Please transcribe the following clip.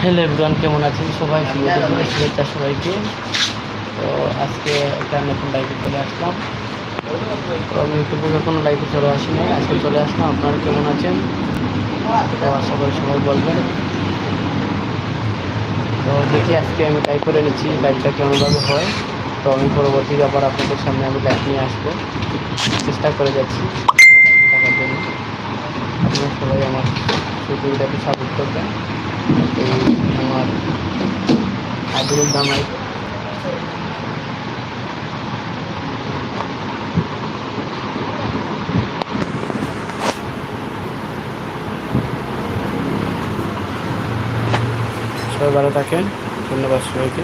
Hello everyone, কেমন আছেন সবাই? শুভেচ্ছা সবাইকে। তো আজকে একটা নতুন লাইভে চলে আসলাম। তো আমি ইউটিউবে কোনো লাইভে চলে আসিনি, আজকে চলে আসলাম। আপনারা কেমন আছেন? তো আশা করি সবাই বলবেন। তো দেখি আজকে আমি টাইপ করে নিচ্ছি লাইভটা কেমনভাবে হয়। তো আমি পরবর্তীতে আবার আপনাদের সামনে আমি লাইভ নিয়ে আসবো, চেষ্টা করে যাচ্ছি লাইভে থাকার জন্য। আপনারা সবাই আমার ভিডিওটাকে সাপোর্ট করবেন। এই আমার আইডুল দামাই সবাই ভালো থাকেন। ধন্যবাদ সবাইকে।